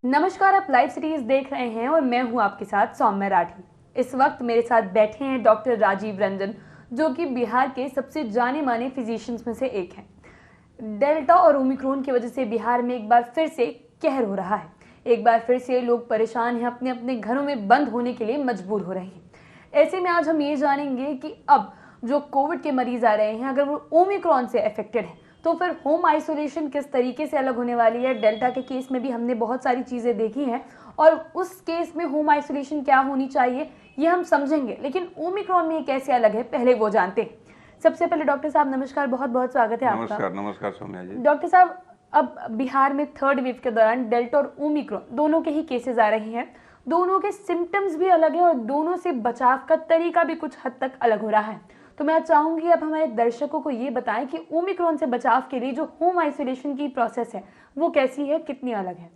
नमस्कार, आप live series देख रहे हैं और मैं हूं आपके साथ सौम्या राठी। इस वक्त मेरे साथ बैठे हैं डॉक्टर राजीव रंजन, जो कि बिहार के सबसे जाने माने फिजिशियंस में से एक हैं। डेल्टा और ओमिक्रॉन की वजह से बिहार में एक बार फिर से कहर हो रहा है। एक बार फिर से लोग परेशान हैं, अपने अपने घरों में बंद होने के लिए मजबूर हो रहे हैं। ऐसे में आज हम ये जानेंगे कि अब जो कोविड के मरीज आ रहे हैं, अगर वो ओमिक्रॉन से अफेक्टेड है तो फिर होम आइसोलेशन किस तरीके से अलग होने वाली है। डेल्टा के केस में भी हमने बहुत सारी चीज़ें देखी हैं और उस केस में होम आइसोलेशन क्या होनी चाहिए ये हम समझेंगे, लेकिन ओमिक्रॉन में ये कैसे अलग है पहले वो जानते हैं। सबसे पहले डॉक्टर साहब नमस्कार, बहुत बहुत स्वागत है आपका। नमस्कार। नमस्कार सौम्या जी। डॉक्टर साहब, अब बिहार में थर्ड वेव के दौरान डेल्टा और ओमिक्रॉन दोनों के ही केसेस आ रहे हैं। दोनों के सिम्टम्स भी अलग है और दोनों से बचाव का तरीका भी कुछ हद तक अलग हो रहा है। तो मैं चाहूंगी अब हमारे दर्शकों को ये बताएं कि ओमिक्रॉन से बचाव के लिए जो होम आइसोलेशन की प्रोसेस है वो कैसी है, कितनी अलग है।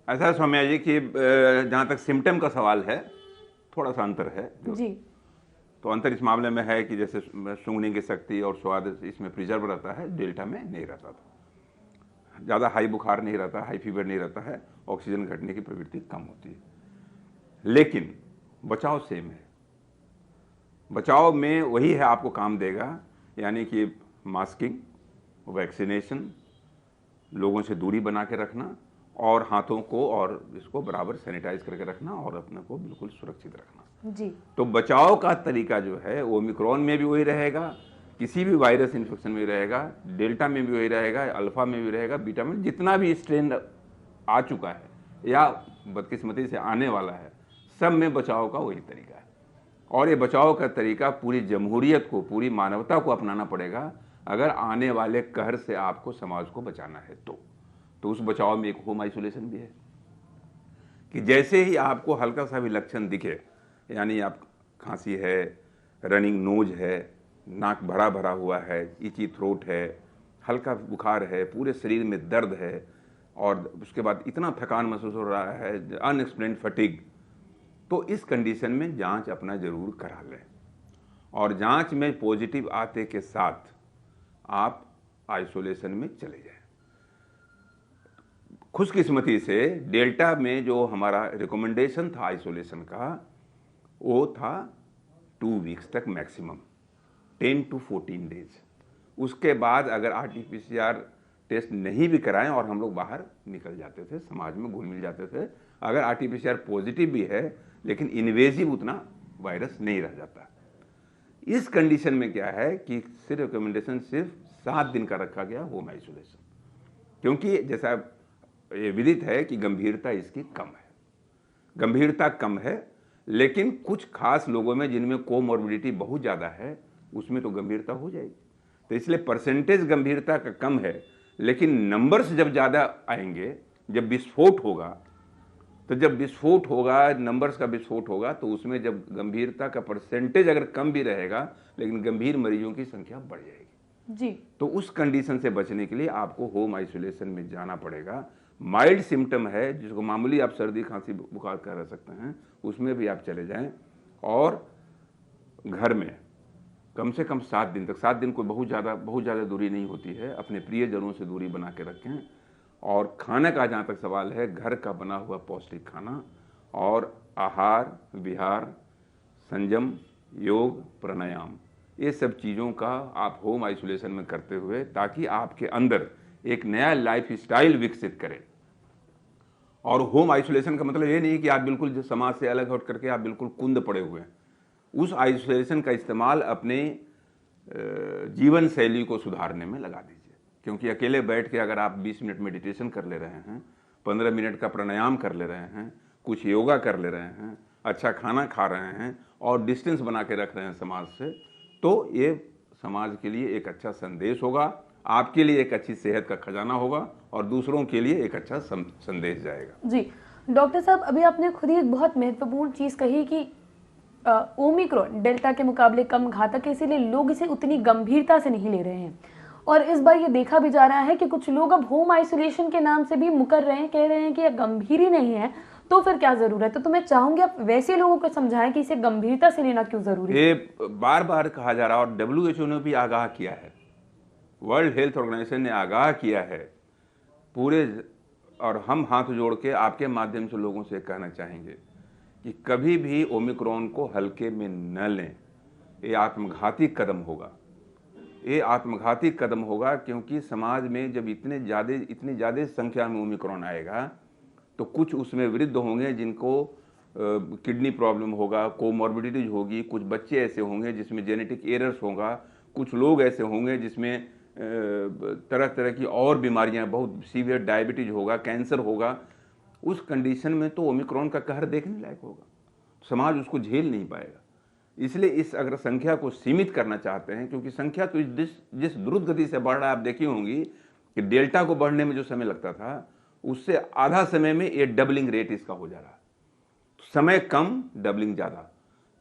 ऐसा है सौम्या जी कि जहाँ तक सिम्टम का सवाल है थोड़ा सा अंतर है जी। तो अंतर इस मामले में है कि जैसे सूंघने की शक्ति और स्वाद इसमें प्रिजर्व रहता है, डेल्टा में नहीं रहता था। ज़्यादा हाई बुखार नहीं रहता, हाई फीवर नहीं रहता है, ऑक्सीजन घटने की प्रवृत्ति कम होती है, लेकिन बचाव सेम है। बचाव में वही है, आपको काम देगा, यानी कि मास्किंग, वैक्सीनेशन, लोगों से दूरी बना के रखना और हाथों को और इसको बराबर सैनिटाइज करके रखना और अपने को बिल्कुल सुरक्षित रखना जी। तो बचाव का तरीका जो है ओमिक्रॉन में भी वही रहेगा, किसी भी वायरस इन्फेक्शन में रहेगा, डेल्टा में भी वही रहेगा, अल्फा में भी रहेगा, बीटा में, जितना भी स्ट्रेन आ चुका है या बदकिस्मती से आने वाला है, सब में बचाव का वही तरीका है। और ये बचाव का तरीका पूरी जमहूरियत को, पूरी मानवता को अपनाना पड़ेगा अगर आने वाले कहर से आपको समाज को बचाना है तो उस बचाव में एक होम आइसोलेशन भी है कि जैसे ही आपको हल्का सा भी लक्षण दिखे, यानी आप खांसी है, रनिंग नोज है, नाक भरा भरा हुआ है, इची थ्रोट है, हल्का बुखार है, पूरे शरीर में दर्द है और उसके बाद इतना थकान महसूस हो रहा है, अनएक्सप्लेन्ड फटीग, तो इस कंडीशन में जांच अपना जरूर करा लें और जांच में पॉजिटिव आते के साथ आप आइसोलेशन में चले जाएं। खुशकिस्मती से डेल्टा में जो हमारा रिकमेंडेशन था आइसोलेशन का वो था 2 वीक्स तक मैक्सिमम, 10 to 14 डेज। उसके बाद अगर RT-PCR टेस्ट नहीं भी कराएं और हम लोग बाहर निकल जाते थे, समाज में घुल मिल जाते थे। अगर RT-PCR पॉजिटिव भी है लेकिन इन्वेजिव उतना वायरस नहीं रह जाता। इस कंडीशन में क्या है कि सिर्फ रिकमेंडेशन सिर्फ 7 दिन का रखा गया होम आइसोलेशन, क्योंकि जैसा ये विदित है कि गंभीरता इसकी कम है, गंभीरता कम है, लेकिन कुछ खास लोगों में जिनमें कोमॉर्बिडिटी बहुत ज़्यादा है उसमें तो गंभीरता हो जाएगी। तो इसलिए परसेंटेज गंभीरता का कम है, लेकिन नंबर्स जब ज़्यादा आएंगे, जब विस्फोट होगा, तो जब विस्फोट होगा, नंबर्स का विस्फोट होगा, तो उसमें जब गंभीरता का परसेंटेज अगर कम भी रहेगा लेकिन गंभीर मरीजों की संख्या बढ़ जाएगी जी। तो उस कंडीशन से बचने के लिए आपको होम आइसोलेशन में जाना पड़ेगा। माइल्ड सिम्टम है जिसको मामूली आप सर्दी खांसी बुखार कह सकते हैं, उसमें भी आप चले जाएं और घर में कम से कम 7 दिन तक, 7 दिन कोई बहुत ज़्यादा दूरी नहीं होती है, अपने प्रियजनों से दूरी बना के रखें। और खाने का जहाँ तक सवाल है, घर का बना हुआ पौष्टिक खाना और आहार विहार, संयम, योग, प्राणायाम, ये सब चीज़ों का आप होम आइसोलेशन में करते हुए, ताकि आपके अंदर एक नया लाइफ स्टाइल विकसित करें। और होम आइसोलेशन का मतलब ये नहीं कि आप बिल्कुल समाज से अलग हट करके आप बिल्कुल कुंद पड़े हुए हैं। उस आइसोलेशन का इस्तेमाल अपने जीवन शैली को सुधारने में लगा दीजिए, क्योंकि अकेले बैठ के अगर आप 20 मिनट मेडिटेशन कर ले रहे हैं, 15 मिनट का प्राणायाम कर ले रहे हैं, कुछ योगा कर ले रहे हैं, अच्छा खाना खा रहे हैं और डिस्टेंस बना के रख रहे हैं समाज से, तो ये समाज के लिए एक अच्छा संदेश होगा, आपके लिए एक अच्छी सेहत का खजाना होगा और दूसरों के लिए एक अच्छा संदेश जाएगा। जी डॉक्टर साहब, अभी आपने खुद ही एक बहुत महत्वपूर्ण चीज़ कही कि ओमिक्रॉन डेल्टा के मुकाबले कम घातक है, इसीलिए लोग इसे उतनी गंभीरता से नहीं ले रहे हैं। और इस बार ये देखा भी जा रहा है कि कुछ लोग अब होम आइसोलेशन के नाम से भी मुकर रहे हैं, कह रहे हैं कि यह गंभीर ही नहीं है तो फिर क्या जरूरत है। तो मैं चाहूंगी आप वैसे लोगों को समझाएं कि इसे गंभीरता से लेना क्यों जरूरी है। ये बार बार कहा जा रहा है और WHO ने भी आगाह किया है, वर्ल्ड हेल्थ ऑर्गेनाइजेशन ने आगाह किया है, पूरे और हम हाथ जोड़ के आपके माध्यम से लोगों से कहना चाहेंगे कि कभी भी ओमिक्रॉन को हल्के में न लें। ये आत्मघाती कदम होगा, ये आत्मघाती कदम होगा, क्योंकि समाज में जब इतनी ज़्यादा संख्या में ओमिक्रॉन आएगा तो कुछ उसमें वृद्ध होंगे जिनको किडनी प्रॉब्लम होगा, कोमॉर्बिडिटीज होगी, कुछ बच्चे ऐसे होंगे जिसमें जेनेटिक एरर्स होगा, कुछ लोग ऐसे होंगे जिसमें तरह तरह की और बीमारियां, बहुत सीवियर डायबिटीज होगा, कैंसर होगा। उस कंडीशन में तो ओमिक्रॉन का कहर देखने लायक होगा, समाज उसको झेल नहीं पाएगा। इसलिए इस अगर संख्या को सीमित करना चाहते हैं, क्योंकि संख्या तो जिस द्रुत गति से बढ़ रहा है, आप देखी होंगी कि डेल्टा को बढ़ने में जो समय लगता था उससे आधा समय में ये डबलिंग रेट इसका हो जा रहा है। समय कम, डबलिंग ज़्यादा।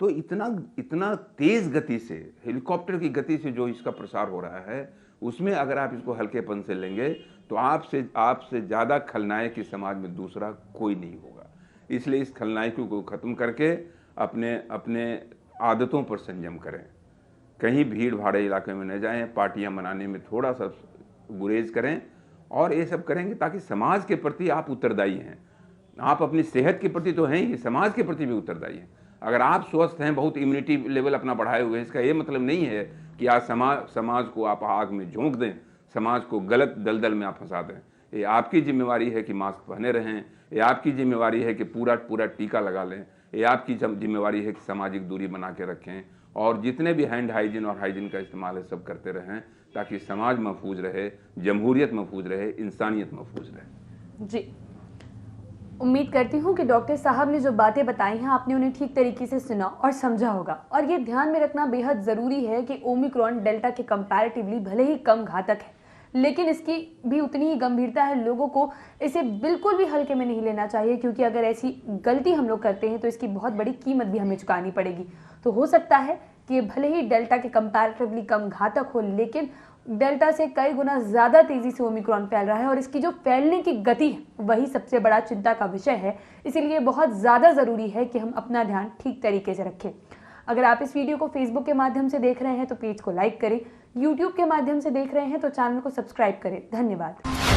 तो इतना तेज गति से, हेलीकॉप्टर की गति से जो इसका प्रसार हो रहा है, उसमें अगर आप इसको हल्केपन से लेंगे तो आपसे ज़्यादा खलनायक इस समाज में दूसरा कोई नहीं होगा। इसलिए इस खलनायकों को ख़त्म करके अपने आदतों पर संयम करें, कहीं भीड़ भाड़े इलाके में न जाएं, पार्टियां मनाने में थोड़ा सा गुरेज करें, और ये सब करेंगे ताकि समाज के प्रति आप उत्तरदायी हैं। आप अपनी सेहत के प्रति तो हैं ही, समाज के प्रति भी उत्तरदायी हैं। अगर आप स्वस्थ हैं, बहुत इम्यूनिटी लेवल अपना बढ़ाए हुए हैं, इसका ये मतलब नहीं है कि आज समाज को आप आग में झोंक दें, समाज को गलत दलदल में आप फंसा दें। ये आपकी जिम्मेवारी है कि मास्क पहने रहें, ये आपकी जिम्मेवारी है कि पूरा टीका लगा लें, ये आपकी जिम्मेवारी है कि सामाजिक दूरी बना के रखें, और जितने भी हैंड हाइजीन और हाइजीन का इस्तेमाल है सब करते रहें, ताकि समाज महफूज रहे, जमहूरियत महफूज रहे, इंसानियत महफूज रहे। जी, उम्मीद करती हूँ कि डॉक्टर साहब ने जो बातें बताई हैं आपने उन्हें ठीक तरीके से सुना और समझा होगा। और ये ध्यान में रखना बेहद ज़रूरी है कि ओमिक्रॉन डेल्टा के कंपैरेटिवली भले ही कम घातक है, लेकिन इसकी भी उतनी ही गंभीरता है। लोगों को इसे बिल्कुल भी हल्के में नहीं लेना चाहिए, क्योंकि अगर ऐसी गलती हम लोग करते हैं तो इसकी बहुत बड़ी कीमत भी हमें चुकानी पड़ेगी। तो हो सकता है कि ये भले ही डेल्टा के कंपैरेटिवली कम घातक हो, लेकिन डेल्टा से कई गुना ज़्यादा तेज़ी से ओमिक्रॉन फैल रहा है, और इसकी जो फैलने की गति है वही सबसे बड़ा चिंता का विषय है। इसीलिए बहुत ज़्यादा ज़रूरी है कि हम अपना ध्यान ठीक तरीके से रखें। अगर आप इस वीडियो को फेसबुक के माध्यम से देख रहे हैं तो पेज को लाइक करें, यूट्यूब के माध्यम से देख रहे हैं तो चैनल को सब्सक्राइब करें। धन्यवाद।